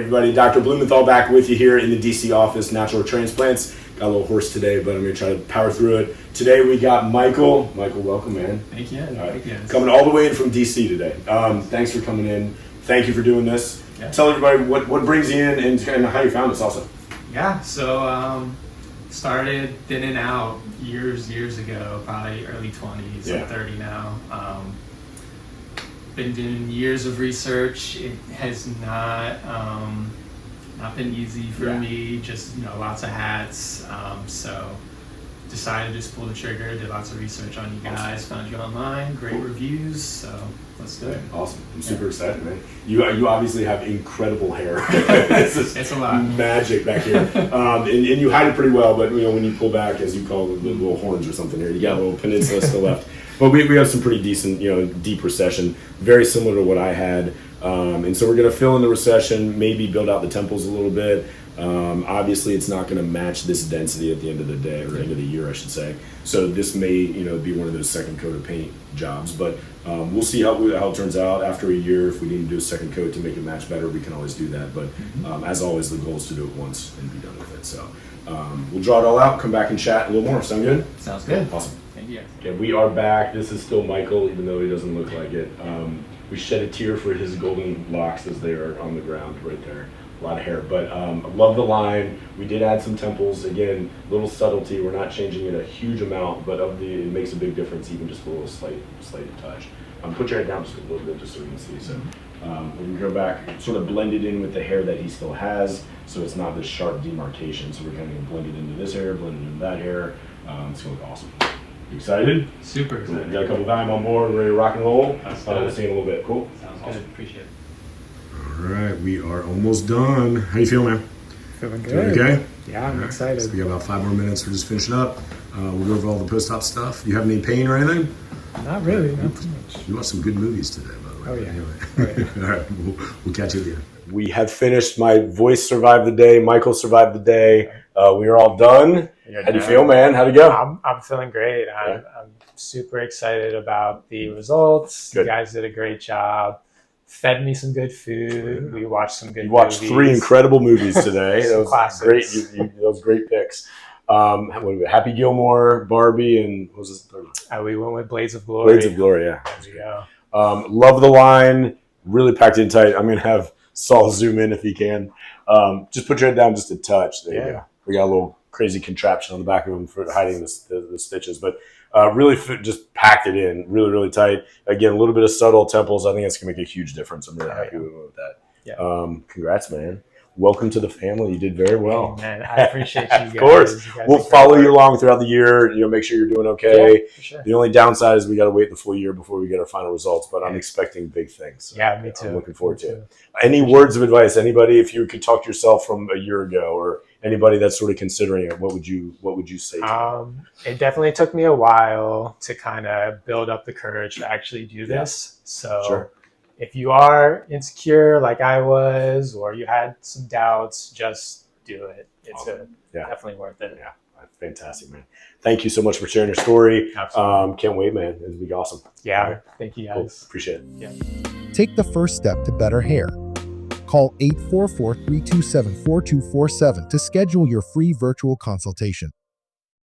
everybody, Dr. Blumenthal back with you here in the DC office, Natural Transplants. Got a little hoarse today, but I'm going to try to power through it. Today we got Michael. Michael, welcome, man. Thank you. Thank you. Coming all the way in from DC today. Thanks for coming in. Thank you for doing this. Yeah. Tell everybody what brings you in and how you found us also. Yeah, so started thinning out years ago, probably early 20s. Yeah. I'm 30 now. Been doing years of research. It has not been easy for me. Just lots of hats. So decided to just pull the trigger. Did lots of research on you guys. Found you online. Great reviews. So let's do it. Awesome. I'm super excited, man. You obviously have incredible hair. It's a lot. Magic back here. And you hide it pretty well, but when you pull back, as you call it, the little horns or something here, you got a little peninsula still left. But we have some pretty decent, deep recession, very similar to what I had. And so we're going to fill in the recession, maybe build out the temples a little bit. Obviously, it's not going to match this density at the end of the day, or end of the year, I should say. So this may, be one of those second coat of paint jobs. But we'll see how it turns out after a year. If we need to do a second coat to make it match better, we can always do that. But as always, the goal is to do it once and be done with it. So we'll draw it all out, come back and chat a little more. Sound good? Sounds good. Awesome. Thank you. Okay, we are back. This is still Michael, even though he doesn't look like it. We shed a tear for his golden locks as they are on the ground right there. A lot of hair, but I love the line. We did add some temples. Again, little subtlety. We're not changing it a huge amount, but it makes a big difference, even just a little slight touch. Put your head down just a little bit, just so we can see. So we can go back, sort of blend it in with the hair that he still has, so it's not this sharp demarcation. So we're kind of blend it into this hair, blend it into that hair. It's gonna look awesome. You excited? Super excited. Got a couple of time on board, ready to rock and roll. We'll see you in a little bit. Cool. Sounds awesome. good. Appreciate it. All right, we are almost done. How you feeling, man? Feeling good. Doing okay? Yeah, I'm excited. So we got about 5 more minutes. We're just finishing up. We'll go over all the post-op stuff. Do you have any pain or anything? Not really, not too much. You watched some good movies today, by the way. Oh, yeah. Anyway. All right, we'll catch you at the end. We have finished. My voice survived the day. Michael survived the day. We are all done. How do you feel, man? How'd it go? I'm feeling great. I'm super excited about the results. Good. You guys did a great job. Fed me some good food. We watched some good movies. You watched 3 incredible movies today. That was classics. great. Those great picks. Happy Gilmore, Barbie, and what was this third one? We went with Blades of Glory. Blades of Glory, yeah. There we go. Love the line. Really packed in tight. I'm going to have Saul zoom in if he can. Just put your head down just a touch. There you go. We got a little crazy contraption on the back of him for hiding the stitches. But really just packed it in really, really tight. Again, a little bit of subtle temples. I think it's going to make a huge difference. I'm really happy with that. Yeah. Congrats, man. Welcome to the family. You did very well. Man, I appreciate you guys. Of course. We'll follow you along throughout the year. Make sure you're doing okay. Yeah, for sure. The only downside is we got to wait the full year before we get our final results, but I'm expecting big things. So yeah, me too. I'm looking forward to it. Any words of advice? Anybody, if you could talk to yourself from a year ago, or anybody that's sort of considering it, what would you say to them? It definitely took me a while to kind of build up the courage to actually do this. So Sure. If you are insecure like I was, or you had some doubts, just do it. It's definitely worth it. Yeah, fantastic, man. Thank you so much for sharing your story. Absolutely. Can't wait, man. It'll be awesome. Yeah, right. Thank you Cool. guys. Appreciate it. Yeah. Take the first step to better hair. Call 844-327-4247 to schedule your free virtual consultation.